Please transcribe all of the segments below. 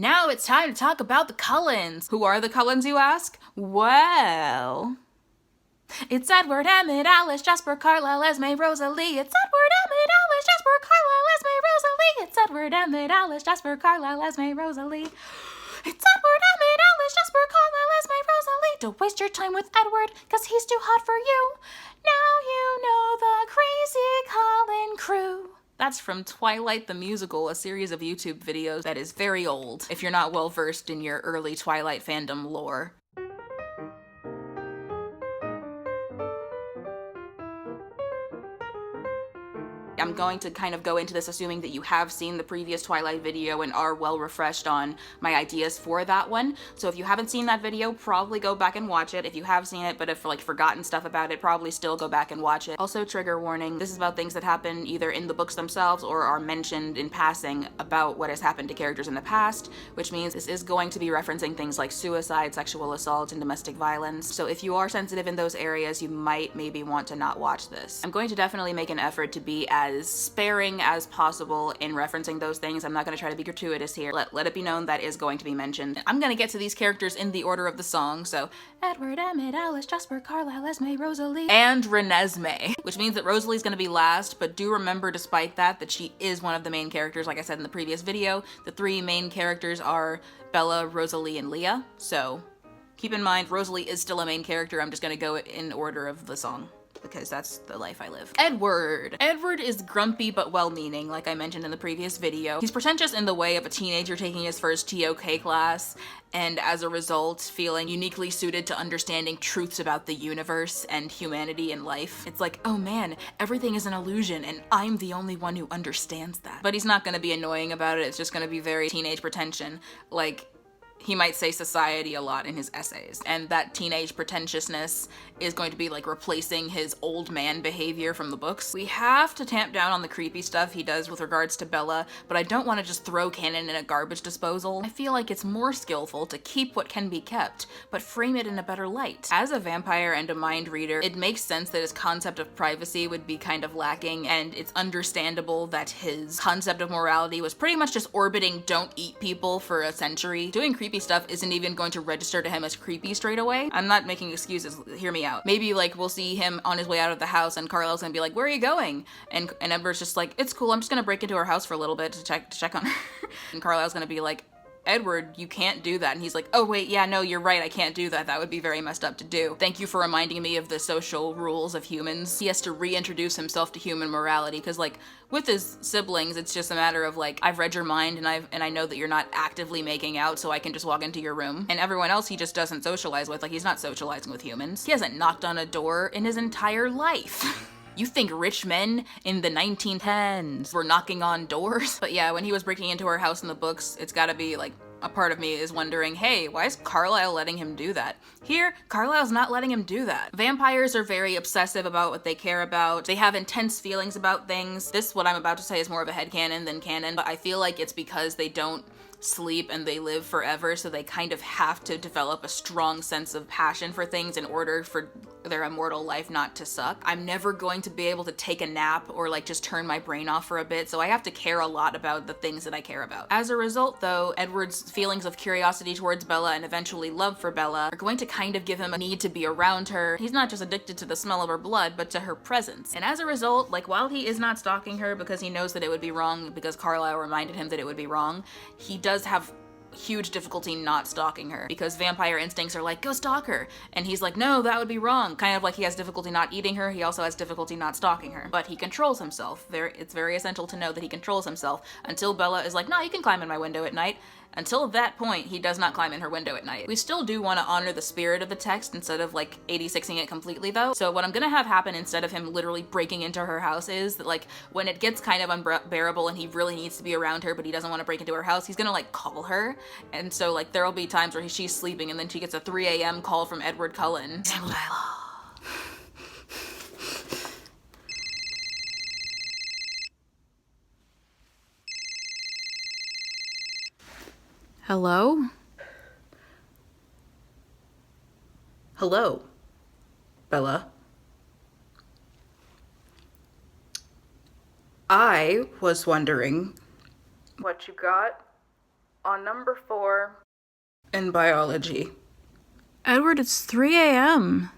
Now it's time to talk about the Cullens. Who are the Cullens, you ask? Well, it's Edward, Emmett, Alice, Jasper, Carlisle, Esme, Rosalie. It's Edward, Emmett, Alice, Jasper, Carlisle, Esme, Rosalie. It's Edward, Emmett, Alice, Jasper, Carlisle, Esme, Rosalie. It's Edward, Emmett, Alice, Jasper, Carlisle, Esme, Rosalie. Don't waste your time with Edward, cause he's too hot for you. Now you know the crazy Cullen crew. That's from Twilight the Musical, a series of YouTube videos that is very old, if you're not well versed in your early Twilight fandom lore. I'm going to kind of go into this assuming that you have seen the previous Twilight video and are well refreshed on my ideas for that one. So if you haven't seen that video, probably go back and watch it. If you have seen it but have forgotten stuff about it, probably still go back and watch it. Also, trigger warning, this is about things that happen either in the books themselves or are mentioned in passing about what has happened to characters in the past, which means this is going to be referencing things like suicide, sexual assault, and domestic violence. So if you are sensitive in those areas, you might maybe want to not watch this. I'm going to definitely make an effort to be as sparing as possible in referencing those things. I'm not going to try to be gratuitous here. Let it be known that is going to be mentioned. I'm going to get to these characters in the order of the song, so Edward, Emmett, Alice, Jasper, Carlisle, Esme, Rosalie, and Renesmee, which means that Rosalie's going to be last, but do remember despite that she is one of the main characters. Like I said in the previous video, the three main characters are Bella, Rosalie, and Leah, so keep in mind Rosalie is still a main character. I'm just going to go in order of the song, because that's the life I live. Edward. Edward is grumpy but well-meaning, like I mentioned in the previous video. He's pretentious in the way of a teenager taking his first TOK class, and as a result, feeling uniquely suited to understanding truths about the universe and humanity and life. It's like, oh man, everything is an illusion, and I'm the only one who understands that. But he's not gonna be annoying about it, it's just gonna be very teenage pretension. Like, he might say society a lot in his essays, and that teenage pretentiousness is going to be like replacing his old man behavior from the books. We have to tamp down on the creepy stuff he does with regards to Bella, but I don't want to just throw canon in a garbage disposal. I feel like it's more skillful to keep what can be kept, but frame it in a better light. As a vampire and a mind reader, it makes sense that his concept of privacy would be kind of lacking, and it's understandable that his concept of morality was pretty much just orbiting don't eat people for a century. Doing creepy stuff isn't even going to register to him as creepy straight away. I'm not making excuses, hear me out. Maybe like we'll see him on his way out of the house and Carlisle's gonna be like, where are you going? And Edward's just like, it's cool, I'm just gonna break into her house for a little bit to check on her. And Carlisle's gonna be like, Edward, you can't do that. And he's like, oh wait, yeah, no, you're right, I can't do that. That would be very messed up to do. Thank you for reminding me of the social rules of humans. He has to reintroduce himself to human morality, because like with his siblings, it's just a matter of like, I've read your mind and I know that you're not actively making out, so I can just walk into your room. And everyone else he just doesn't socialize with. Like, he's not socializing with humans. He hasn't knocked on a door in his entire life. You think rich men in the 1910s were knocking on doors? But yeah, when he was breaking into her house in the books, it's gotta be like, a part of me is wondering, hey, why is Carlisle letting him do that? Here, Carlisle's not letting him do that. Vampires are very obsessive about what they care about. They have intense feelings about things. This, what I'm about to say, is more of a headcanon than canon, but I feel like it's because they don't sleep and they live forever, so they kind of have to develop a strong sense of passion for things in order for their immortal life not to suck. I'm never going to be able to take a nap or like just turn my brain off for a bit, so I have to care a lot about the things that I care about. As a result though, Edward's feelings of curiosity towards Bella and eventually love for Bella are going to kind of give him a need to be around her. He's not just addicted to the smell of her blood, but to her presence. And as a result, like while he is not stalking her because he knows that it would be wrong because Carlisle reminded him that it would be wrong, he does have huge difficulty not stalking her because vampire instincts are like, go stalk her. And he's like, no, that would be wrong. Kind of like he has difficulty not eating her, he also has difficulty not stalking her. But he controls himself. It's very essential to know that he controls himself until Bella is like, no, you can climb in my window at night. Until that point, he does not climb in her window at night. We still do want to honor the spirit of the text instead of like 86ing it completely though. So what I'm gonna have happen instead of him literally breaking into her house is that like when it gets kind of unbearable and he really needs to be around her but he doesn't want to break into her house, he's gonna like call her. And so like there'll be times where she's sleeping and then she gets a 3 a.m. call from Edward Cullen. Hello? Hello, Bella. I was wondering what you got On number 4, in biology. Edward, it's 3 a.m.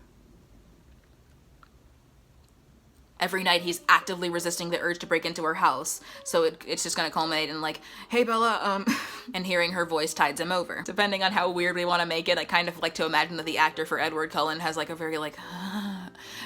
Every night he's actively resisting the urge to break into her house, so it's just gonna culminate in like, hey Bella, and hearing her voice tides him over. Depending on how weird we want to make it, I kind of like to imagine that the actor for Edward Cullen has like a very like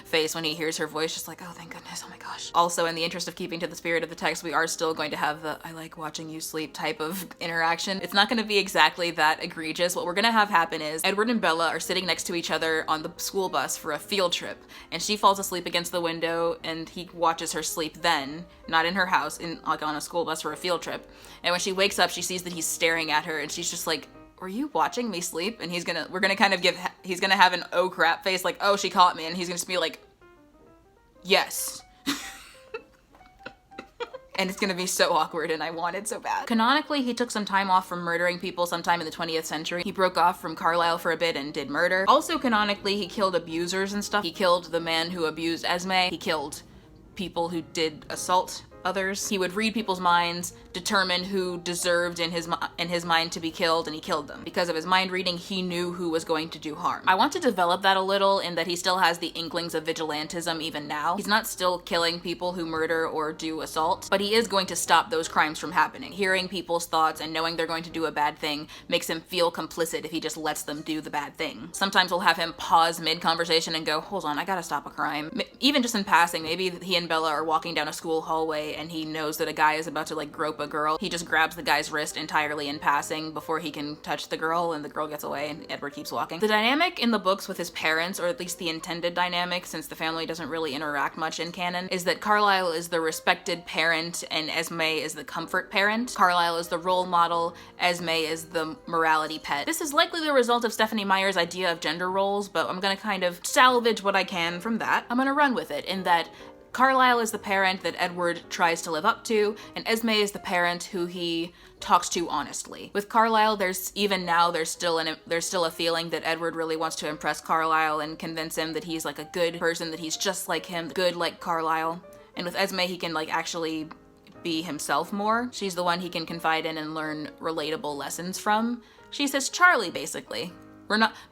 face when he hears her voice, just like, oh thank goodness, oh my gosh. Also, in the interest of keeping to the spirit of the text, we are still going to have the I like watching you sleep type of interaction. It's not going to be exactly that egregious. What we're going to have happen is Edward and Bella are sitting next to each other on the school bus for a field trip, and she falls asleep against the window and he watches her sleep then, not in her house, like on a school bus for a field trip. And when she wakes up, she sees that he's staring at her and she's just like, were you watching me sleep? And he's gonna have an oh crap face, like, oh, she caught me, and he's gonna just be like, yes. And it's gonna be so awkward, and I want it so bad. Canonically, he took some time off from murdering people sometime in the 20th century. He broke off from Carlisle for a bit and did murder. Also canonically, he killed abusers and stuff. He killed the man who abused Esme. He killed people who did assault others. He would read people's minds, determine who deserved in his mind to be killed, and he killed them. Because of his mind reading, he knew who was going to do harm. I want to develop that a little in that he still has the inklings of vigilantism even now. He's not still killing people who murder or do assault, but he is going to stop those crimes from happening. Hearing people's thoughts and knowing they're going to do a bad thing makes him feel complicit if he just lets them do the bad thing. Sometimes we'll have him pause mid-conversation and go, hold on, I gotta stop a crime. Even just in passing, maybe he and Bella are walking down a school hallway and he knows that a guy is about to like grope a girl. He just grabs the guy's wrist entirely in passing before he can touch the girl, and the girl gets away and Edward keeps walking. The dynamic in the books with his parents, or at least the intended dynamic, since the family doesn't really interact much in canon, is that Carlisle is the respected parent and Esme is the comfort parent. Carlisle is the role model, Esme is the morality pet. This is likely the result of Stephanie Meyer's idea of gender roles, but I'm gonna kind of salvage what I can from that. I'm gonna run with it in that Carlisle is the parent that Edward tries to live up to, and Esme is the parent who he talks to honestly. With Carlisle, there's still a feeling that Edward really wants to impress Carlisle and convince him that he's like a good person, that he's just like him, good like Carlisle. And with Esme, he can like actually be himself more. She's the one he can confide in and learn relatable lessons from. She's his Charlie, basically.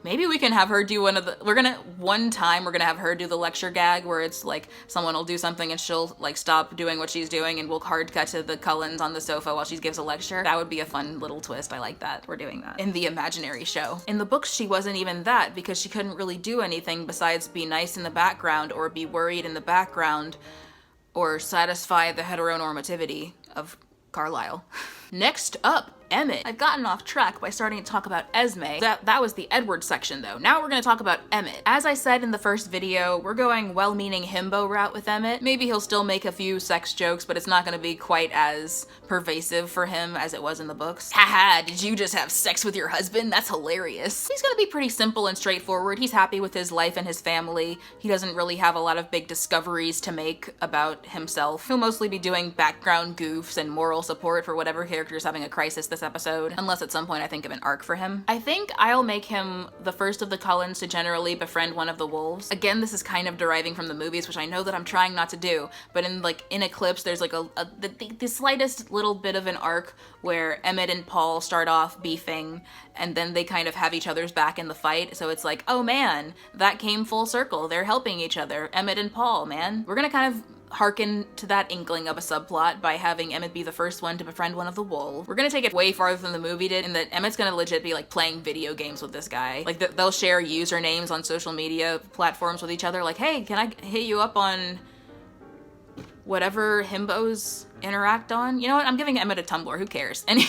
Maybe we can have her do one time we're gonna have her do the lecture gag where it's like someone will do something and she'll like stop doing what she's doing and we'll hard cut to the Cullens on the sofa while she gives a lecture. That would be a fun little twist. I like that. We're doing that in the imaginary show. In the books, she wasn't even that because she couldn't really do anything besides be nice in the background or be worried in the background or satisfy the heteronormativity of Carlisle. Next up, Emmett. I've gotten off track by starting to talk about Esme. That was the Edward section though. Now we're gonna talk about Emmett. As I said in the first video, we're going well-meaning himbo route with Emmett. Maybe he'll still make a few sex jokes, but it's not gonna be quite as pervasive for him as it was in the books. Haha, did you just have sex with your husband? That's hilarious. He's gonna be pretty simple and straightforward. He's happy with his life and his family. He doesn't really have a lot of big discoveries to make about himself. He'll mostly be doing background goofs and moral support for whatever character is having a crisis this episode, unless at some point I think of an arc for him. I think I'll make him the first of the Cullens to generally befriend one of the wolves. Again, this is kind of deriving from the movies, which I know that I'm trying not to do, but in Eclipse, there's like the slightest little bit of an arc where Emmett and Paul start off beefing, and then they kind of have each other's back in the fight, so it's like, oh man, that came full circle. They're helping each other. Emmett and Paul, man. We're gonna kind of hearken to that inkling of a subplot by having Emmett be the first one to befriend one of the wolves. We're gonna take it way farther than the movie did in that Emmett's gonna legit be like playing video games with this guy. Like they'll share usernames on social media platforms with each other, like, hey, can I hit you up on whatever himbos interact on? You know what, I'm giving Emmett a Tumblr, who cares? And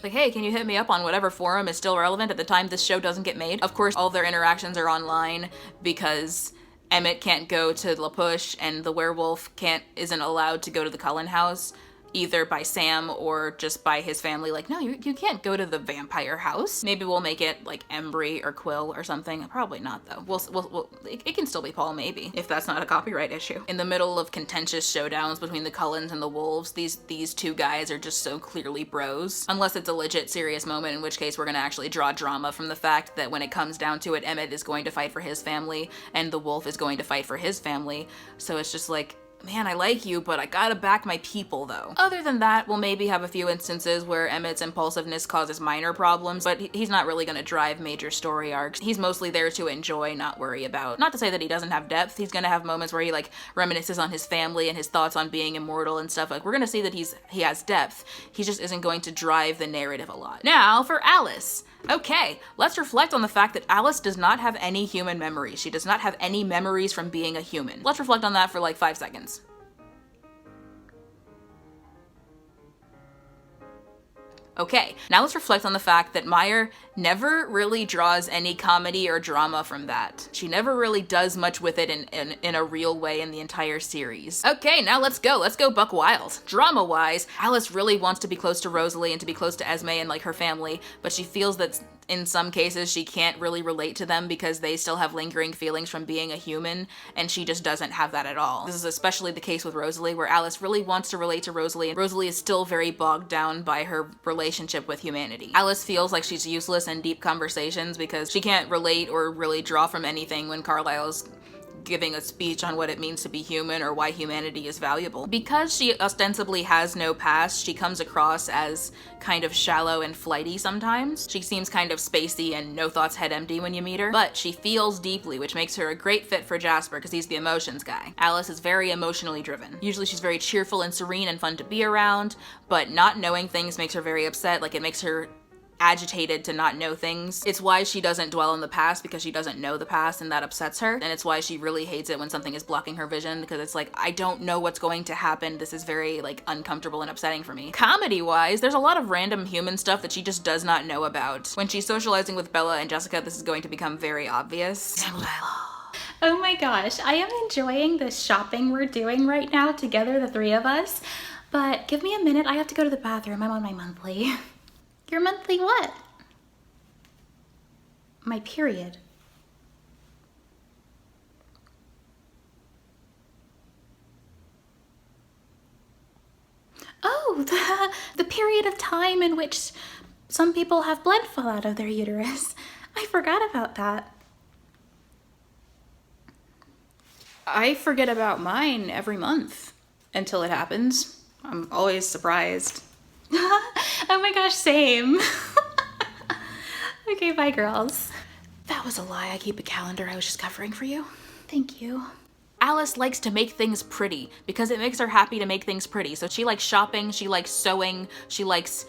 like, hey, can you hit me up on whatever forum is still relevant at the time this show doesn't get made? Of course, all their interactions are online because Emmett can't go to La Push and the werewolf isn't allowed to go to the Cullen house, either by Sam or just by his family. Like, no, you can't go to the vampire house. Maybe we'll make it like Embry or Quill or something. Probably not though. It can still be Paul maybe, if that's not a copyright issue. In the middle of contentious showdowns between the Cullens and the wolves, these two guys are just so clearly bros. Unless it's a legit serious moment, in which case we're gonna actually draw drama from the fact that when it comes down to it, Emmett is going to fight for his family and the wolf is going to fight for his family. So it's just like, man, I like you, but I gotta back my people though. Other than that, we'll maybe have a few instances where Emmett's impulsiveness causes minor problems, but he's not really gonna drive major story arcs. He's mostly there to enjoy, not worry about. Not to say that he doesn't have depth, he's gonna have moments where he like reminisces on his family and his thoughts on being immortal and stuff. Like, we're gonna see that he has depth. He just isn't going to drive the narrative a lot. Now for Alice. Okay, let's reflect on the fact that Alice does not have any human memories. She does not have any memories from being a human. Let's reflect on that for like 5 seconds. Okay, now let's reflect on the fact that Meyer never really draws any comedy or drama from that. She never really does much with it in a real way in the entire series. Okay, now let's go buck wild. Drama-wise, Alice really wants to be close to Rosalie and to be close to Esme and like her family, but she feels that in some cases she can't really relate to them because they still have lingering feelings from being a human, and she just doesn't have that at all. This is especially the case with Rosalie, where Alice really wants to relate to Rosalie, and Rosalie is still very bogged down by her relationship with humanity. Alice feels like she's useless in deep conversations because she can't relate or really draw from anything when Carlisle's giving a speech on what it means to be human or why humanity is valuable. Because she ostensibly has no past, she comes across as kind of shallow and flighty sometimes. She seems kind of spacey and no thoughts head empty when you meet her, but she feels deeply, which makes her a great fit for Jasper because he's the emotions guy. Alice is very emotionally driven. Usually she's very cheerful and serene and fun to be around, but not knowing things makes her very upset. Like, it makes her agitated to not know things. It's why she doesn't dwell on the past, because she doesn't know the past and that upsets her. And it's why she really hates it when something is blocking her vision, because it's like, I don't know what's going to happen. This is very like uncomfortable and upsetting for me. Comedy wise, there's a lot of random human stuff that she just does not know about. When she's socializing with Bella and Jessica, this is going to become very obvious. Oh my gosh, I am enjoying this shopping we're doing right now together, the three of us. But give me a minute, I have to go to the bathroom. I'm on my monthly. Your monthly what? My period. Oh, the period of time in which some people have blood fall out of their uterus. I forgot about that. I forget about mine every month until it happens. I'm always surprised. Oh my gosh, same. Okay, bye girls. That was a lie. I keep a calendar. I was just covering for you. Thank you. Alice likes to make things pretty because it makes her happy to make things pretty. So she likes shopping, she likes sewing, she likes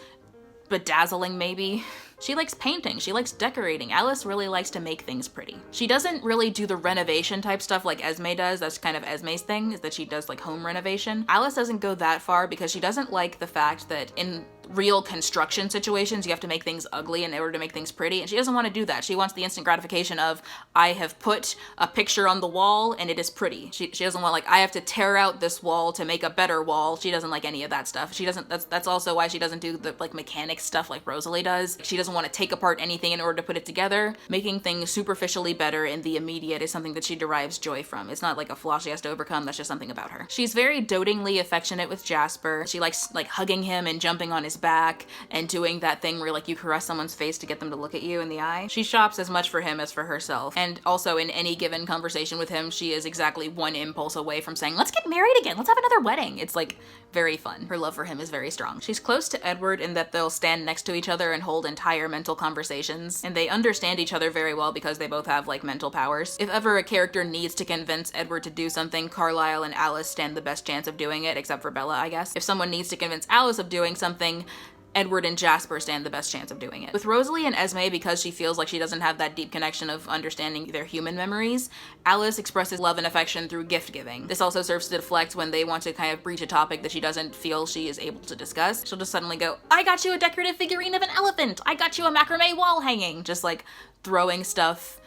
bedazzling maybe. She likes painting, she likes decorating. Alice really likes to make things pretty. She doesn't really do the renovation type stuff like Esme does. That's kind of Esme's thing, is that she does like home renovation. Alice doesn't go that far because she doesn't like the fact that in real construction situations you have to make things ugly in order to make things pretty, and she doesn't want to do that. She wants the instant gratification of, I have put a picture on the wall and it is pretty. She doesn't want like, I have to tear out this wall to make a better wall. She doesn't like any of that stuff. She doesn't, that's also why she doesn't do the like mechanics stuff like Rosalie does. She doesn't want to take apart anything in order to put it together. Making things superficially better in the immediate is something that she derives joy from. It's not like a flaw she has to overcome, that's just something about her. She's very dotingly affectionate with Jasper. She likes like hugging him and jumping on his back and doing that thing where like you caress someone's face to get them to look at you in the eye. She shops as much for him as for herself. And also in any given conversation with him, she is exactly one impulse away from saying, let's get married again, let's have another wedding. It's like very fun. Her love for him is very strong. She's close to Edward in that they'll stand next to each other and hold entire mental conversations, and they understand each other very well because they both have like mental powers. If ever a character needs to convince Edward to do something, Carlisle and Alice stand the best chance of doing it, except for Bella, I guess. If someone needs to convince Alice of doing something, Edward and Jasper stand the best chance of doing it. With Rosalie and Esme, because she feels like she doesn't have that deep connection of understanding their human memories, Alice expresses love and affection through gift giving. This also serves to deflect when they want to kind of breach a topic that she doesn't feel she is able to discuss. She'll just suddenly go, I got you a decorative figurine of an elephant! I got you a macrame wall hanging! Just like throwing stuff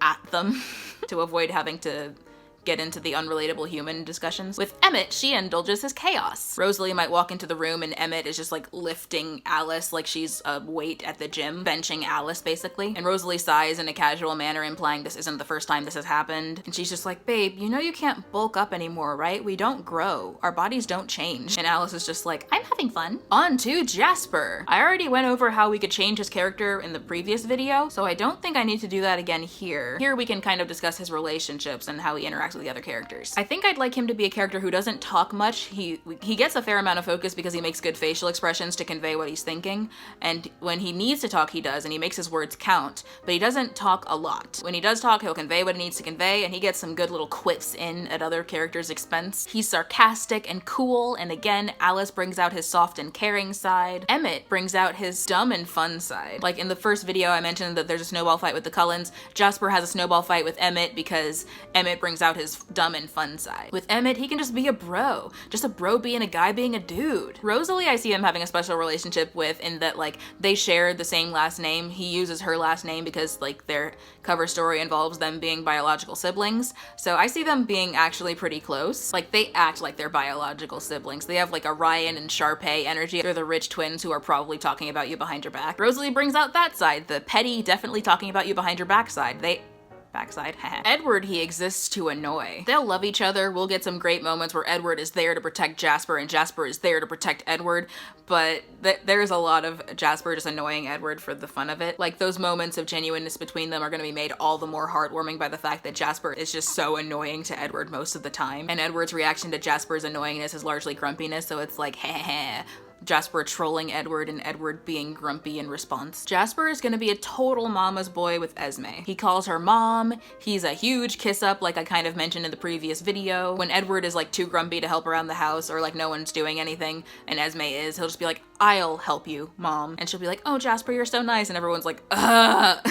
at them to avoid having to get into the unrelatable human discussions. With Emmett, she indulges his chaos. Rosalie might walk into the room and Emmett is just like lifting Alice like she's a weight at the gym, benching Alice basically. And Rosalie sighs in a casual manner, implying this isn't the first time this has happened. And she's just like, babe, you know you can't bulk up anymore, right? We don't grow. Our bodies don't change. And Alice is just like, I'm having fun. On to Jasper. I already went over how we could change his character in the previous video, so I don't think I need to do that again here. Here we can kind of discuss his relationships and how he interacts interacts with the other characters. I think I'd like him to be a character who doesn't talk much. He gets a fair amount of focus because he makes good facial expressions to convey what he's thinking, and when he needs to talk, he does, and he makes his words count, but he doesn't talk a lot. When he does talk, he'll convey what he needs to convey, and he gets some good little quips in at other characters' expense. He's sarcastic and cool, and again, Alice brings out his soft and caring side. Emmett brings out his dumb and fun side. Like in the first video, I mentioned that there's a snowball fight with the Cullens. Jasper has a snowball fight with Emmett because Emmett brings out his dumb and fun side. With Emmett, he can just be a bro. Just a bro being a guy being a dude. Rosalie, I see him having a special relationship with in that like they share the same last name. He uses her last name because like their cover story involves them being biological siblings. So I see them being actually pretty close. Like they act like they're biological siblings. They have like a Ryan and Sharpay energy. They're the rich twins who are probably talking about you behind your back. Rosalie brings out that side, the petty, definitely talking about you behind your backside. Backside. Edward, he exists to annoy. They'll love each other. We'll get some great moments where Edward is there to protect Jasper and Jasper is there to protect Edward, but there's a lot of Jasper just annoying Edward for the fun of it. Like those moments of genuineness between them are going to be made all the more heartwarming by the fact that Jasper is just so annoying to Edward most of the time, and Edward's reaction to Jasper's annoyingness is largely grumpiness, so it's like heh. Jasper trolling Edward and Edward being grumpy in response. Jasper is gonna be a total mama's boy with Esme. He calls her mom, he's a huge kiss up like I kind of mentioned in the previous video. When Edward is like too grumpy to help around the house or like no one's doing anything and Esme is, he'll just be like, I'll help you, mom. And she'll be like, oh Jasper, you're so nice, and everyone's like, ugh.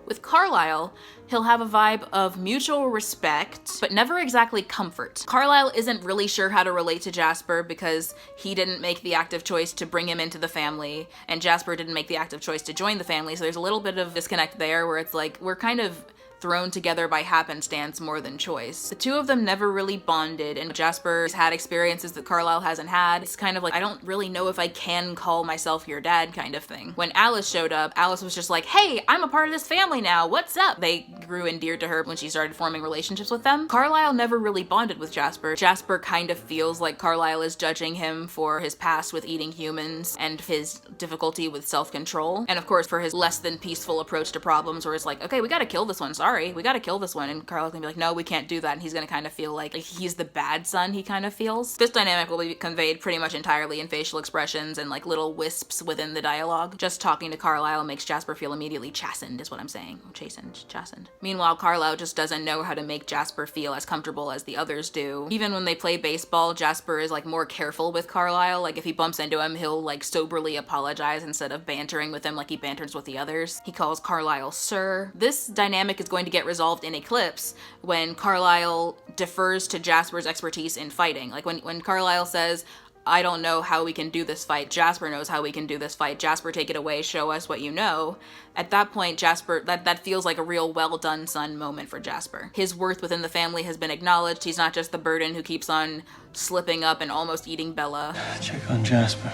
With Carlisle, he'll have a vibe of mutual respect, but never exactly comfort. Carlisle isn't really sure how to relate to Jasper because he didn't make the active choice to bring him into the family, and Jasper didn't make the active choice to join the family, so there's a little bit of disconnect there where it's like, we're kind of thrown together by happenstance more than choice. The two of them never really bonded, and Jasper's had experiences that Carlisle hasn't had. It's kind of like, I don't really know if I can call myself your dad kind of thing. When Alice showed up, Alice was just like, hey, I'm a part of this family now, what's up? They grew endeared to her when she started forming relationships with them. Carlisle never really bonded with Jasper. Jasper kind of feels like Carlisle is judging him for his past with eating humans and his difficulty with self-control. And of course, for his less than peaceful approach to problems where it's like, okay, we gotta kill this one, sorry, we gotta kill this one. And Carlisle's gonna be like, no, we can't do that. And he's gonna kind of feel like he's the bad son, he kind of feels. This dynamic will be conveyed pretty much entirely in facial expressions and like little wisps within the dialogue. Just talking to Carlisle makes Jasper feel immediately chastened, is what I'm saying. Chastened. Meanwhile, Carlisle just doesn't know how to make Jasper feel as comfortable as the others do. Even when they play baseball, Jasper is like more careful with Carlisle. Like if he bumps into him, he'll like soberly apologize instead of bantering with him like he banters with the others. He calls Carlisle sir. This dynamic is going to get resolved in Eclipse when Carlisle defers to Jasper's expertise in fighting. Like when Carlisle says, I don't know how we can do this fight, Jasper knows how we can do this fight, Jasper, take it away, show us what you know. At that point, Jasper, that feels like a real well done son moment for Jasper. His worth within the family has been acknowledged. He's not just the burden who keeps on slipping up and almost eating Bella. Check on Jasper.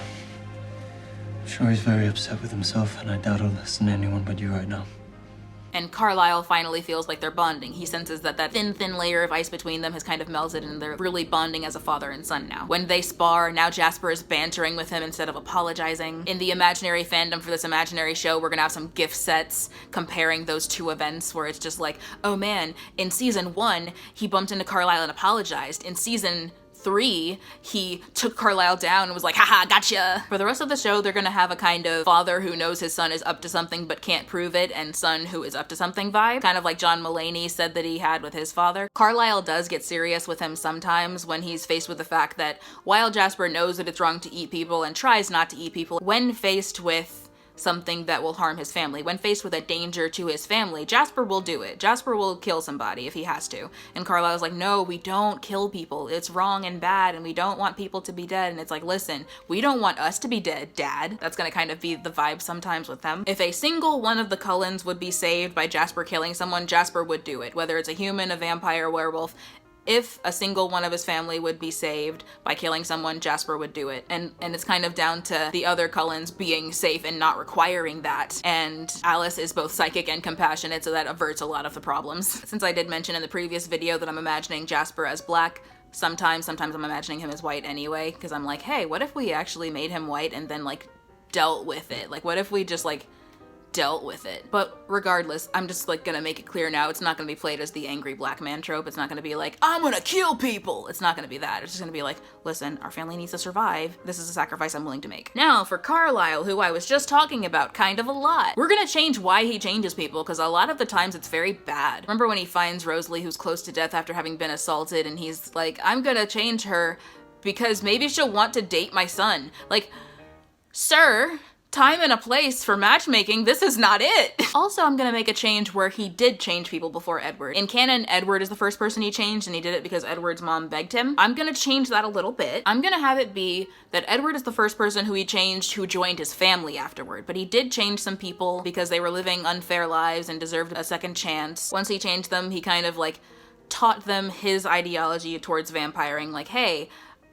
I'm sure he's very upset with himself, and I doubt he'll listen to anyone but you right now. And Carlisle finally feels like they're bonding. He senses that thin layer of ice between them has kind of melted and they're really bonding as a father and son now. When they spar, now Jasper is bantering with him instead of apologizing. In the imaginary fandom for this imaginary show, we're gonna have some gift sets comparing those two events where it's just like, oh man, in season 1, he bumped into Carlisle and apologized. In season 3, he took Carlisle down and was like, haha, gotcha. For the rest of the show, they're gonna have a kind of father who knows his son is up to something but can't prove it, and son who is up to something vibe, kind of like John Mulaney said that he had with his father. Carlisle does get serious with him sometimes when he's faced with the fact that while Jasper knows that it's wrong to eat people and tries not to eat people, when faced with something that will harm his family, when faced with a danger to his family, Jasper will do it. Jasper will kill somebody if he has to. And Carlisle's like, no, we don't kill people. It's wrong and bad and we don't want people to be dead. And it's like, listen, we don't want us to be dead, Dad. That's gonna kind of be the vibe sometimes with them. If a single one of the Cullens would be saved by Jasper killing someone, Jasper would do it. Whether it's a human, a vampire, werewolf, if a single one of his family would be saved by killing someone, Jasper would do it. And it's kind of down to the other Cullens being safe and not requiring that. And Alice is both psychic and compassionate, so that averts a lot of the problems. Since I did mention in the previous video that I'm imagining Jasper as black, sometimes I'm imagining him as white anyway, because I'm like, hey, what if we actually made him white and then like dealt with it? Like, what if we just like dealt with it. But regardless, I'm just like gonna make it clear now, it's not gonna be played as the angry black man trope. It's not gonna be like, I'm gonna kill people. It's not gonna be that. It's just gonna be like, listen, our family needs to survive. This is a sacrifice I'm willing to make. Now for Carlisle, who I was just talking about kind of a lot. We're gonna change why he changes people, because a lot of the times it's very bad. Remember when he finds Rosalie, who's close to death after having been assaulted, and he's like, I'm gonna change her because maybe she'll want to date my son. Like, sir, time and a place for matchmaking, this is not it. Also, I'm gonna make a change where he did change people before Edward. In canon, Edward is the first person he changed, and he did it because Edward's mom begged him. I'm gonna change that a little bit. I'm gonna have it be that Edward is the first person who he changed who joined his family afterward, but he did change some people because they were living unfair lives and deserved a second chance. Once he changed them, he kind of like taught them his ideology towards vampiring, like, hey,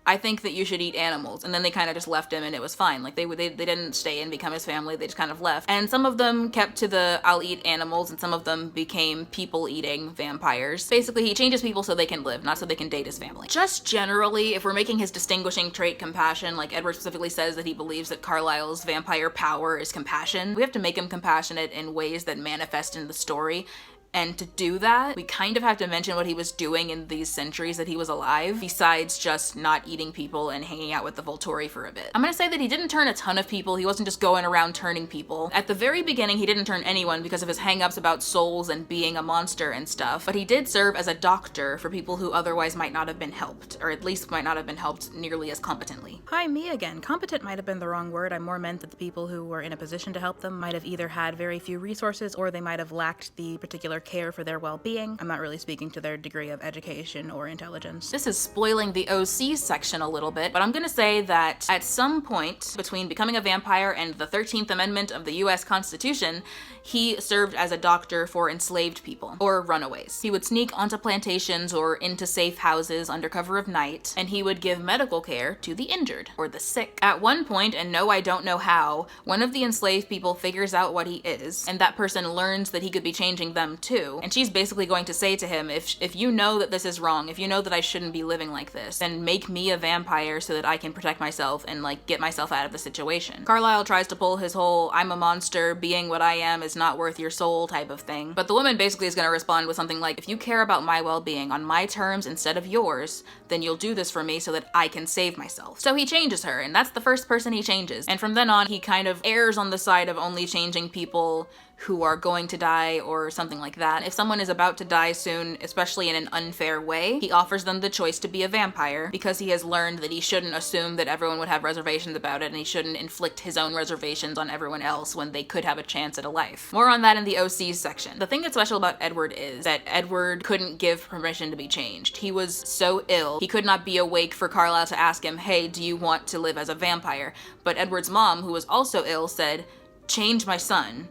I think that you should eat animals. And then they kind of just left him and it was fine. Like they didn't stay and become his family, they just kind of left. And some of them kept to the I'll eat animals, and some of them became people eating vampires. Basically, he changes people so they can live, not so they can date his family. Just generally, if we're making his distinguishing trait compassion, like Edward specifically says that he believes that Carlisle's vampire power is compassion, we have to make him compassionate in ways that manifest in the story. And to do that, we kind of have to mention what he was doing in these centuries that he was alive, besides just not eating people and hanging out with the Volturi for a bit. I'm gonna say that he didn't turn a ton of people. He wasn't just going around turning people. At the very beginning, he didn't turn anyone because of his hang-ups about souls and being a monster and stuff, but he did serve as a doctor for people who otherwise might not have been helped, or at least might not have been helped nearly as competently. Hi, me again. Competent might have been the wrong word. I more meant that the people who were in a position to help them might have either had very few resources or they might have lacked the particular care for their well-being. I'm not really speaking to their degree of education or intelligence. This is spoiling the OC section a little bit, but I'm gonna say that at some point between becoming a vampire and the 13th Amendment of the US Constitution, he served as a doctor for enslaved people, or runaways. He would sneak onto plantations or into safe houses under cover of night, and he would give medical care to the injured, or the sick. At one point, and no, I don't know how, one of the enslaved people figures out what he is, and that person learns that he could be changing them too, and she's basically going to say to him, if you know that this is wrong, if you know that I shouldn't be living like this, then make me a vampire so that I can protect myself and like get myself out of the situation. Carlisle tries to pull his whole I'm a monster, being what I am is not worth your soul type of thing, but the woman basically is going to respond with something like, if you care about my well-being on my terms instead of yours, then you'll do this for me so that I can save myself. So he changes her, and that's the first person he changes, and from then on he kind of errs on the side of only changing people who are going to die or something like that. If someone is about to die soon, especially in an unfair way, he offers them the choice to be a vampire because he has learned that he shouldn't assume that everyone would have reservations about it, and he shouldn't inflict his own reservations on everyone else when they could have a chance at a life. More on that in the OCs section. The thing that's special about Edward is that Edward couldn't give permission to be changed. He was so ill, he could not be awake for Carlisle to ask him, hey, do you want to live as a vampire? But Edward's mom, who was also ill, said, change my son.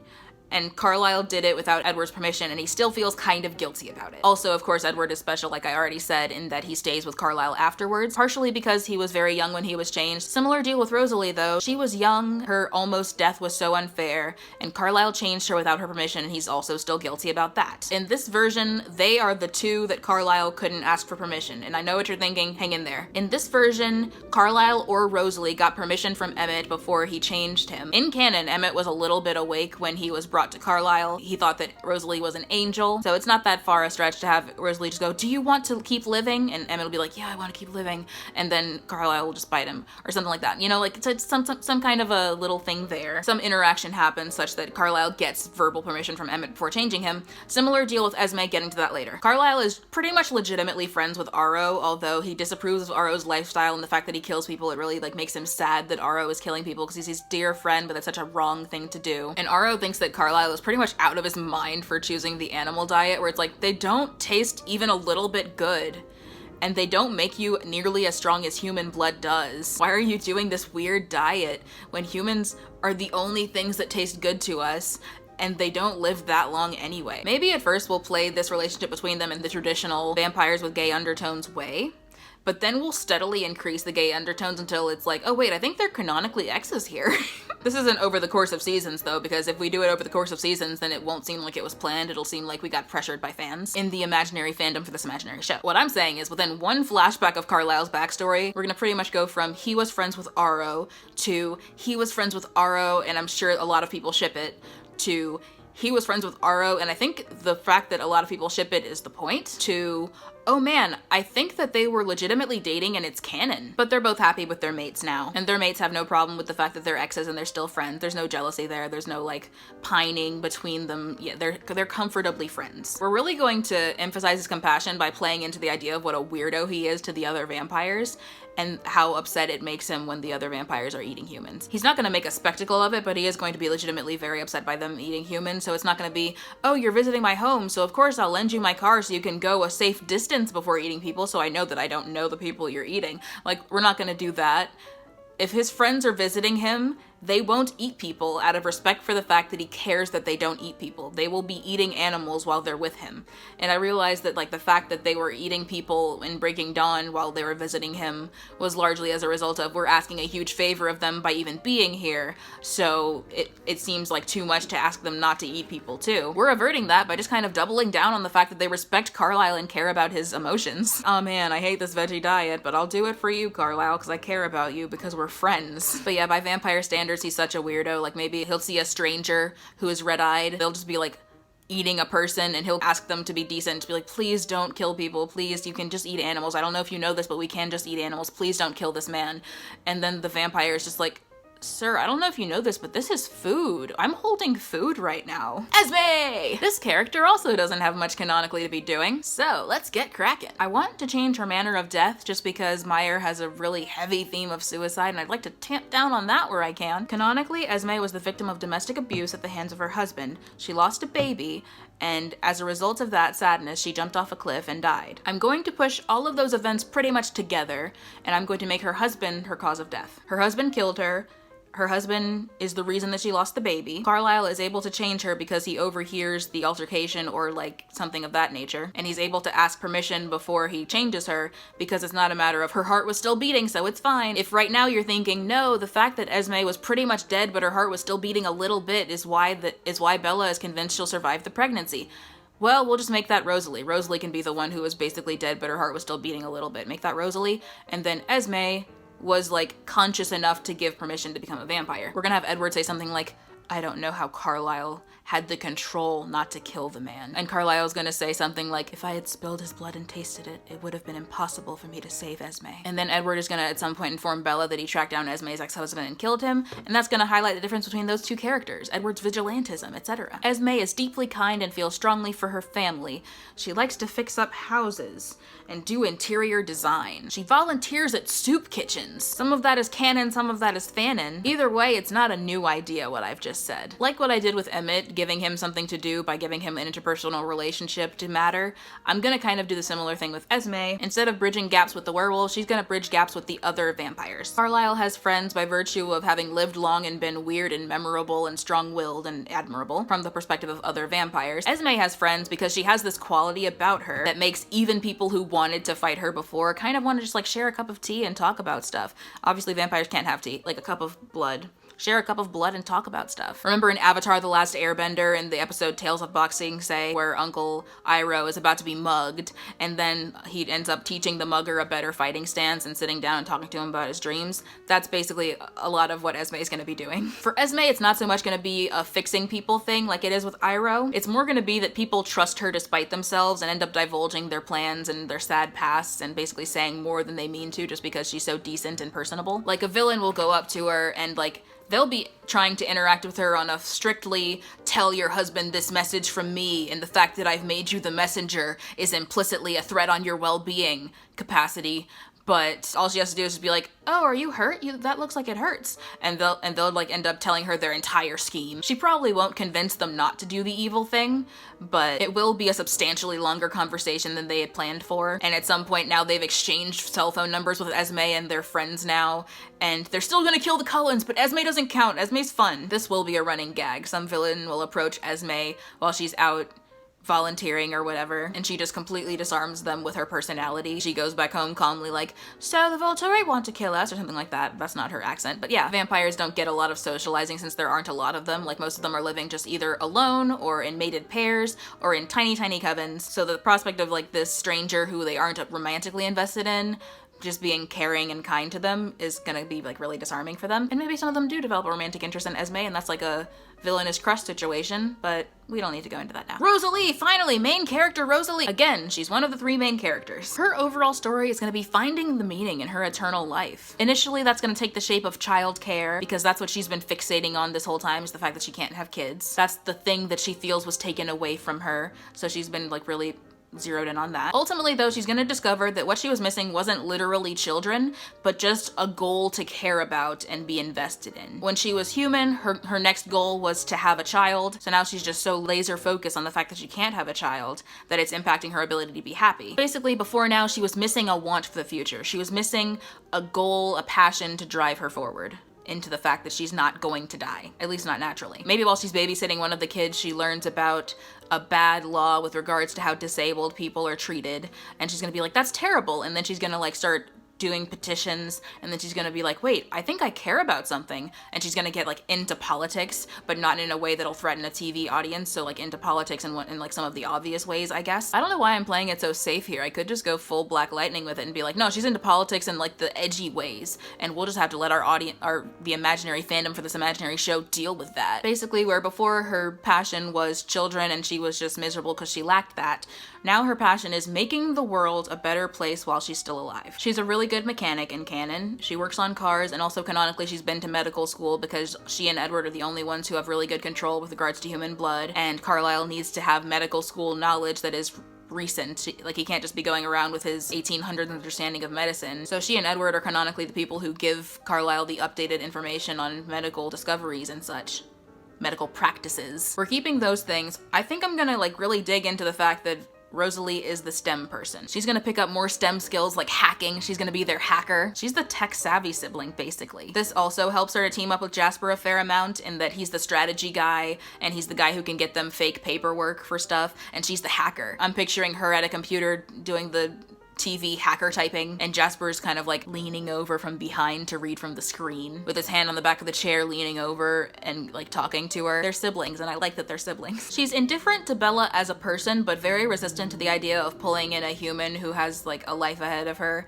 And Carlisle did it without Edward's permission, and he still feels kind of guilty about it. Also, of course, Edward is special, like I already said, in that he stays with Carlisle afterwards, partially because he was very young when he was changed. Similar deal with Rosalie, though. She was young, her almost death was so unfair, and Carlisle changed her without her permission, and he's also still guilty about that. In this version, they are the two that Carlisle couldn't ask for permission, and I know what you're thinking, hang in there. In this version, Carlisle or Rosalie got permission from Emmett before he changed him. In canon, Emmett was a little bit awake when he was brought to Carlisle. He thought that Rosalie was an angel, so it's not that far a stretch to have Rosalie just go, do you want to keep living? And Emmett will be like, yeah, I want to keep living, and then Carlisle will just bite him, or something like that. You know, like it's some kind of a little thing there. Some interaction happens such that Carlisle gets verbal permission from Emmett before changing him. Similar deal with Esme, getting to that later. Carlisle is pretty much legitimately friends with Aro, although he disapproves of Aro's lifestyle and the fact that he kills people. It really like makes him sad that Aro is killing people because he's his dear friend, but that's such a wrong thing to do. And Aro thinks that Carlisle is pretty much out of his mind for choosing the animal diet, where it's like, they don't taste even a little bit good, and they don't make you nearly as strong as human blood does. Why are you doing this weird diet when humans are the only things that taste good to us, and they don't live that long anyway? Maybe at first we'll play this relationship between them in the traditional vampires with gay undertones way, but then we'll steadily increase the gay undertones until it's like, oh wait, I think they're canonically exes here. This isn't over the course of seasons though, because if we do it over the course of seasons, then it won't seem like it was planned. It'll seem like we got pressured by fans in the imaginary fandom for this imaginary show. What I'm saying is, within one flashback of Carlisle's backstory, we're gonna pretty much go from he was friends with Aro to he was friends with Aro, and I'm sure a lot of people ship it, to he was friends with Aro, and I think the fact that a lot of people ship it is the point, to, oh man, I think that they were legitimately dating and it's canon. But they're both happy with their mates now, and their mates have no problem with the fact that they're exes and they're still friends. There's no jealousy there. There's no like pining between them. Yeah, they're comfortably friends. We're really going to emphasize his compassion by playing into the idea of what a weirdo he is to the other vampires, and how upset it makes him when the other vampires are eating humans. He's not going to make a spectacle of it, but he is going to be legitimately very upset by them eating humans, so it's not going to be, oh, you're visiting my home, so of course I'll lend you my car so you can go a safe distance before eating people, so I know that I don't know the people you're eating. Like, we're not going to do that. If his friends are visiting him, they won't eat people out of respect for the fact that he cares that they don't eat people. They will be eating animals while they're with him. And I realized that like the fact that they were eating people in Breaking Dawn while they were visiting him was largely as a result of we're asking a huge favor of them by even being here. So it seems like too much to ask them not to eat people too. We're averting that by just kind of doubling down on the fact that they respect Carlisle and care about his emotions. Oh man, I hate this veggie diet, but I'll do it for you, Carlisle, because I care about you because we're friends. But yeah, by vampire standards, he's such a weirdo. Like maybe he'll see a stranger who is red-eyed. They'll just be like eating a person and he'll ask them to be decent, to be like, please don't kill people. Please, you can just eat animals. I don't know if you know this, but we can just eat animals. Please don't kill this man. And then the vampire is just like, sir, I don't know if you know this, but this is food. I'm holding food right now. Esme! This character also doesn't have much canonically to be doing, so let's get cracking. I want to change her manner of death just because Meyer has a really heavy theme of suicide, and I'd like to tamp down on that where I can. Canonically, Esme was the victim of domestic abuse at the hands of her husband. She lost a baby, and as a result of that sadness, she jumped off a cliff and died. I'm going to push all of those events pretty much together, and I'm going to make her husband her cause of death. Her husband killed her. Her husband is the reason that she lost the baby. Carlisle is able to change her because he overhears the altercation or like something of that nature. And he's able to ask permission before he changes her because it's not a matter of her heart was still beating, so it's fine. If right now you're thinking, no, the fact that Esme was pretty much dead but her heart was still beating a little bit is why Bella is convinced she'll survive the pregnancy. Well, we'll just make that Rosalie. Rosalie can be the one who was basically dead but her heart was still beating a little bit. Make that Rosalie. And then Esme was like conscious enough to give permission to become a vampire. We're gonna have Edward say something like, I don't know how Carlisle had the control not to kill the man. And Carlisle's gonna say something like, if I had spilled his blood and tasted it, it would have been impossible for me to save Esme. And then Edward is gonna at some point inform Bella that he tracked down Esme's ex-husband and killed him, and that's gonna highlight the difference between those two characters, Edward's vigilantism, etc. Esme is deeply kind and feels strongly for her family. She likes to fix up houses and do interior design. She volunteers at soup kitchens. Some of that is canon, some of that is fanon. Either way, it's not a new idea what I've just said. Like what I did with Emmett, giving him something to do by giving him an interpersonal relationship to matter, I'm gonna kind of do the similar thing with Esme. Instead of bridging gaps with the werewolf, she's gonna bridge gaps with the other vampires. Carlisle has friends by virtue of having lived long and been weird and memorable and strong-willed and admirable from the perspective of other vampires. Esme has friends because she has this quality about her that makes even people who wanted to fight her before kind of want to just like share a cup of tea and talk about stuff. Obviously vampires can't have tea, like a cup of blood. Share a cup of blood and talk about stuff. Remember in Avatar: The Last Airbender in the episode Tales of Boxing Say, where Uncle Iroh is about to be mugged, and then he ends up teaching the mugger a better fighting stance and sitting down and talking to him about his dreams? That's basically a lot of what Esme is going to be doing. For Esme, it's not so much going to be a fixing people thing like it is with Iroh. It's more going to be that people trust her despite themselves and end up divulging their plans and their sad pasts and basically saying more than they mean to just because she's so decent and personable. Like a villain will go up to her and like they'll be trying to interact with her on a strictly tell your husband this message from me and the fact that I've made you the messenger is implicitly a threat on your well-being capacity. But all she has to do is just be like, oh, are you hurt? That looks like it hurts. And they'll like end up telling her their entire scheme. She probably won't convince them not to do the evil thing, but it will be a substantially longer conversation than they had planned for. And at some point now they've exchanged cell phone numbers with Esme and they're friends now. And they're still gonna kill the Cullens, but Esme doesn't count. Esme's fun. This will be a running gag. Some villain will approach Esme while she's out volunteering or whatever, and she just completely disarms them with her personality. She goes back home calmly like, so the Volturi want to kill us, or something like that. That's not her accent, but yeah. Vampires don't get a lot of socializing since there aren't a lot of them. Like most of them are living just either alone or in mated pairs or in tiny covens, so the prospect of like this stranger who they aren't romantically invested in just being caring and kind to them is gonna be like really disarming for them. And maybe some of them do develop a romantic interest in Esme, and that's like a villainous crush situation, but we don't need to go into that now. Rosalie, finally, main character Rosalie. Again, she's one of the 3 main characters. Her overall story is gonna be finding the meaning in her eternal life. Initially, that's gonna take the shape of childcare, because that's what she's been fixating on this whole time, is the fact that she can't have kids. That's the thing that she feels was taken away from her, so she's been like really zeroed in on that. Ultimately though, she's gonna discover that what she was missing wasn't literally children, but just a goal to care about and be invested in. When she was human, her next goal was to have a child, so now she's just so laser focused on the fact that she can't have a child that it's impacting her ability to be happy. Basically, before now, she was missing a want for the future. She was missing a goal, a passion to drive her forward into the fact that she's not going to die, at least not naturally. Maybe while she's babysitting one of the kids, she learns about a bad law with regards to how disabled people are treated, and she's gonna be like, that's terrible, and then she's gonna like start doing petitions, and then she's gonna be like, wait, I think I care about something, and she's gonna get like into politics, but not in a way that'll threaten a TV audience, so like into politics in like some of the obvious ways, I guess. I don't know why I'm playing it so safe here. I could just go full Black Lightning with it and be like, no, she's into politics in like the edgy ways, and we'll just have to let our audience, the imaginary fandom for this imaginary show deal with that. Basically, where before her passion was children and she was just miserable because she lacked that, now her passion is making the world a better place while she's still alive. She's a really good mechanic in canon. She works on cars, and also canonically she's been to medical school because she and Edward are the only ones who have really good control with regards to human blood, and Carlisle needs to have medical school knowledge that is recent. Like, he can't just be going around with his 1800s understanding of medicine. So she and Edward are canonically the people who give Carlisle the updated information on medical discoveries and such. Medical practices. We're keeping those things. I think I'm gonna like really dig into the fact that Rosalie is the STEM person. She's gonna pick up more STEM skills like hacking. She's gonna be their hacker. She's the tech-savvy sibling, basically. This also helps her to team up with Jasper a fair amount in that he's the strategy guy, and he's the guy who can get them fake paperwork for stuff, and she's the hacker. I'm picturing her at a computer doing the TV hacker typing, and Jasper's kind of like leaning over from behind to read from the screen with his hand on the back of the chair, leaning over and like talking to her. They're siblings, and I like that they're siblings. She's indifferent to Bella as a person, but very resistant to the idea of pulling in a human who has like a life ahead of her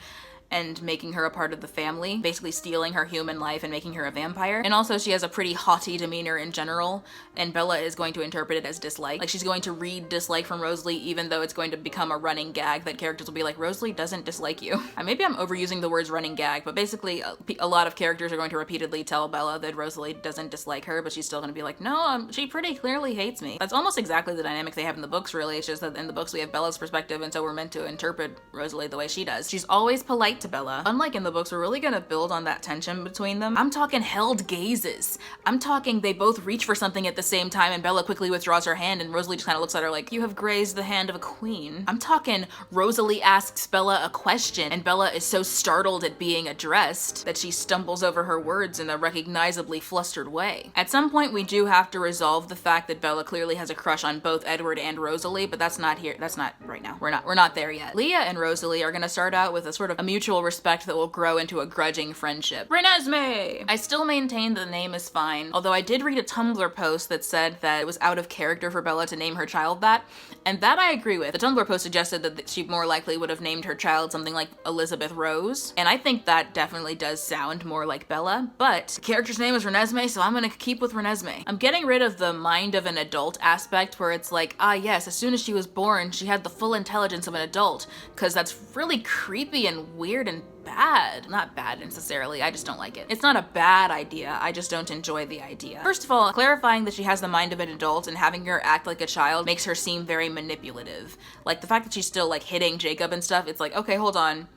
and making her a part of the family, basically stealing her human life and making her a vampire. And also she has a pretty haughty demeanor in general, and Bella is going to interpret it as dislike. Like, she's going to read dislike from Rosalie, even though it's going to become a running gag that characters will be like, Rosalie doesn't dislike you. Maybe I'm overusing the words running gag, but basically a lot of characters are going to repeatedly tell Bella that Rosalie doesn't dislike her, but she's still gonna be like, no, she pretty clearly hates me. That's almost exactly the dynamic they have in the books, really. It's just that in the books we have Bella's perspective, and so we're meant to interpret Rosalie the way she does. She's always polite to Bella. Unlike in the books, we're really gonna build on that tension between them. I'm talking held gazes. I'm talking they both reach for something at the same time, and Bella quickly withdraws her hand, and Rosalie just kind of looks at her like, you have grazed the hand of a queen. I'm talking Rosalie asks Bella a question, and Bella is so startled at being addressed that she stumbles over her words in a recognizably flustered way. At some point, we do have to resolve the fact that Bella clearly has a crush on both Edward and Rosalie, but that's not here. That's not right now. We're not there yet. Leah and Rosalie are gonna start out with a sort of a mutual respect that will grow into a grudging friendship. Renesmee! I still maintain the name is fine, although I did read a Tumblr post that said that it was out of character for Bella to name her child that, and that I agree with. The Tumblr post suggested that she more likely would have named her child something like Elizabeth Rose, and I think that definitely does sound more like Bella, but the character's name is Renesmee, so I'm gonna keep with Renesmee. I'm getting rid of the mind of an adult aspect where it's like, ah yes, as soon as she was born, she had the full intelligence of an adult, because that's really creepy and weird and bad. Not bad necessarily, I just don't like it. It's not a bad idea, I just don't enjoy the idea. First of all, clarifying that she has the mind of an adult and having her act like a child makes her seem very manipulative. Like, the fact that she's still like hitting Jacob and stuff, it's like, okay, hold on.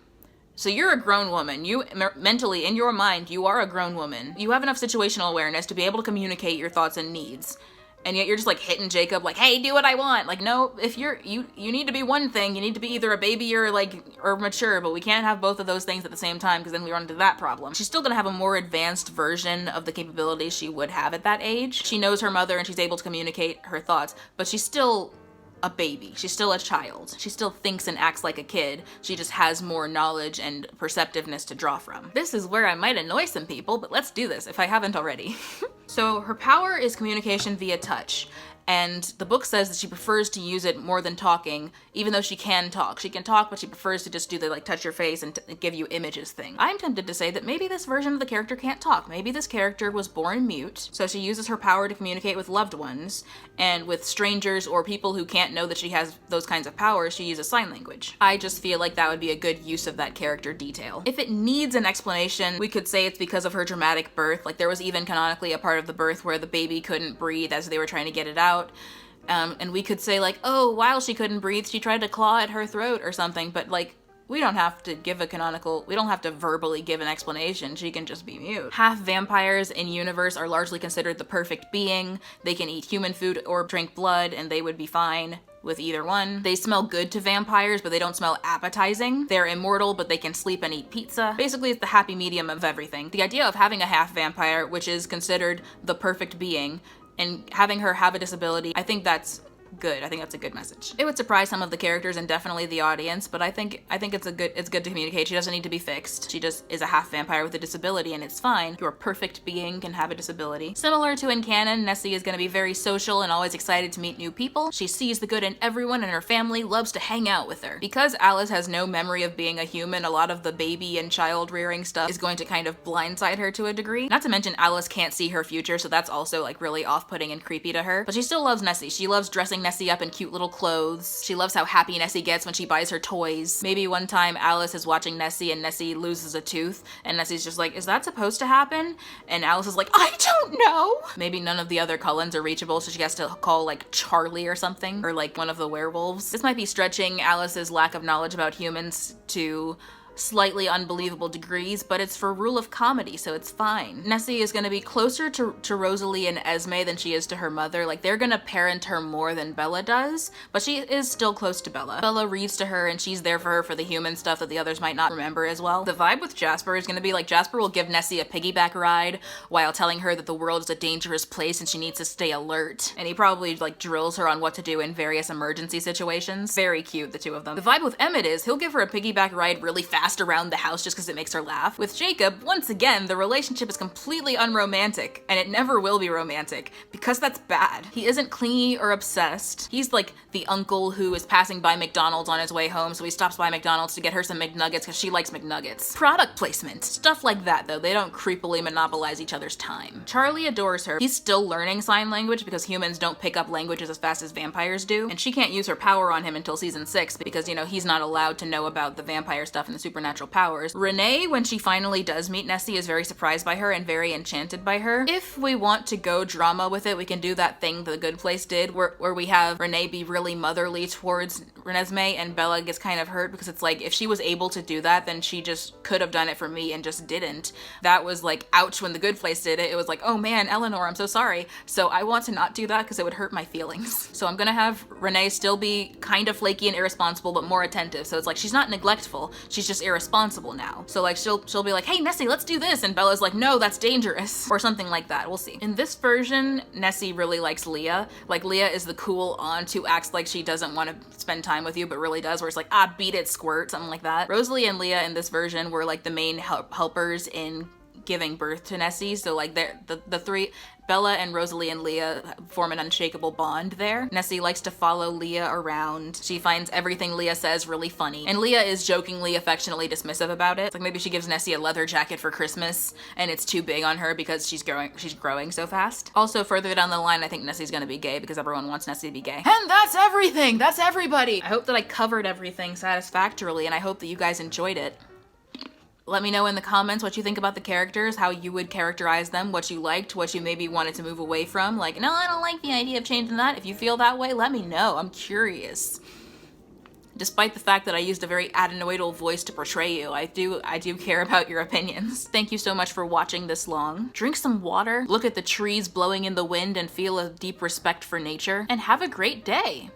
So you're a grown woman. You mentally, in your mind, you are a grown woman. You have enough situational awareness to be able to communicate your thoughts and needs. And yet you're just like hitting Jacob like, hey, do what I want. Like, no, if you need to be one thing, you need to be either a baby or mature, but we can't have both of those things at the same time, because then we run into that problem. She's still gonna have a more advanced version of the capabilities she would have at that age. She knows her mother and she's able to communicate her thoughts, but she's still a baby. She's still a child. She still thinks and acts like a kid. She just has more knowledge and perceptiveness to draw from. This is where I might annoy some people, but let's do this if I haven't already. So her power is communication via touch. and the book says that she prefers to use it more than talking, even though she can talk. She can talk, but she prefers to just do the like touch your face and give you images thing. I'm tempted to say that maybe this version of the character can't talk. Maybe this character was born mute, so she uses her power to communicate with loved ones, and with strangers or people who can't know that she has those kinds of powers, she uses sign language. I just feel like that would be a good use of that character detail. If it needs an explanation, we could say it's because of her dramatic birth. Like there was even canonically a part of the birth where the baby couldn't breathe as they were trying to get it out. And we could say like, oh, while she couldn't breathe, she tried to claw at her throat or something, but like, we don't have to give a canonical, we don't have to verbally give an explanation. She can just be mute. Half vampires in universe are largely considered the perfect being. They can eat human food or drink blood and they would be fine with either one. They smell good to vampires, but they don't smell appetizing. They're immortal, but they can sleep and eat pizza. Basically, it's the happy medium of everything. The idea of having a half vampire, which is considered the perfect being, and having her have a disability, I think that's good. I think that's a good message. It would surprise some of the characters and definitely the audience, but I think it's good to communicate. She doesn't need to be fixed. She just is a half vampire with a disability and it's fine. Your perfect being can have a disability. Similar to in canon, Nessie is going to be very social and always excited to meet new people. She sees the good in everyone and her family loves to hang out with her. Because Alice has no memory of being a human, a lot of the baby and child rearing stuff is going to kind of blindside her to a degree. Not to mention Alice can't see her future, so that's also like really off-putting and creepy to her. But she still loves Nessie. She loves dressing Nessie up in cute little clothes. She loves how happy Nessie gets when she buys her toys. Maybe one time Alice is watching Nessie and Nessie loses a tooth and Nessie's just like, is that supposed to happen? And Alice is like, I don't know. Maybe none of the other Cullens are reachable, so she has to call like Charlie or something, or like one of the werewolves. This might be stretching Alice's lack of knowledge about humans to slightly unbelievable degrees, but it's for rule of comedy, so it's fine. Nessie is gonna be closer to Rosalie and Esme than she is to her mother. Like, they're gonna parent her more than Bella does, but she is still close to Bella. Bella reads to her and she's there for her for the human stuff that the others might not remember as well. The vibe with Jasper is gonna be like, Jasper will give Nessie a piggyback ride while telling her that the world is a dangerous place and she needs to stay alert. And he probably like drills her on what to do in various emergency situations. Very cute, the two of them. The vibe with Emmett is he'll give her a piggyback ride really fast around the house just because it makes her laugh. With Jacob, once again, the relationship is completely unromantic, and it never will be romantic, because that's bad. He isn't clingy or obsessed. He's like the uncle who is passing by McDonald's on his way home, so he stops by McDonald's to get her some McNuggets because she likes McNuggets. Product placement. Stuff like that, though. They don't creepily monopolize each other's time. Charlie adores her. He's still learning sign language because humans don't pick up languages as fast as vampires do, and she can't use her power on him until season 6 because, you know, he's not allowed to know about the vampire stuff and the supernatural powers. Renee, when she finally does meet Nessie, is very surprised by her and very enchanted by her. If we want to go drama with it, we can do that thing The Good Place did where we have Renee be really motherly towards Renesmee and Bella gets kind of hurt because it's like, if she was able to do that, then she just could have done it for me and just didn't. That was like, ouch, when The Good Place did it. It was like, oh man, Eleanor, I'm so sorry. So I want to not do that because it would hurt my feelings. So I'm gonna have Renee still be kind of flaky and irresponsible, but more attentive. So it's like, she's not neglectful, she's just irresponsible now. So like she'll be like, hey Nessie, let's do this, and Bella's like, no, that's dangerous, or something like that. We'll see. In this version, Nessie really likes Leah. Like, Leah is the cool aunt who acts like she doesn't want to spend time with you but really does, where it's like, ah, beat it, squirt, something like that. Rosalie and Leah in this version were like the main helpers in giving birth to Nessie. So like the three, Bella and Rosalie and Leah, form an unshakable bond there. Nessie likes to follow Leah around. She finds everything Leah says really funny. And Leah is jokingly, affectionately dismissive about it. It's like maybe she gives Nessie a leather jacket for Christmas and it's too big on her because she's growing so fast. Also, further down the line, I think Nessie's gonna be gay because everyone wants Nessie to be gay. And that's everything! That's everybody! I hope that I covered everything satisfactorily and I hope that you guys enjoyed it. Let me know in the comments what you think about the characters, how you would characterize them, what you liked, what you maybe wanted to move away from. Like, no, I don't like the idea of changing that. If you feel that way, let me know. I'm curious. Despite the fact that I used a very adenoidal voice to portray you, I do care about your opinions. Thank you so much for watching this long. Drink some water, look at the trees blowing in the wind, and feel a deep respect for nature, and have a great day.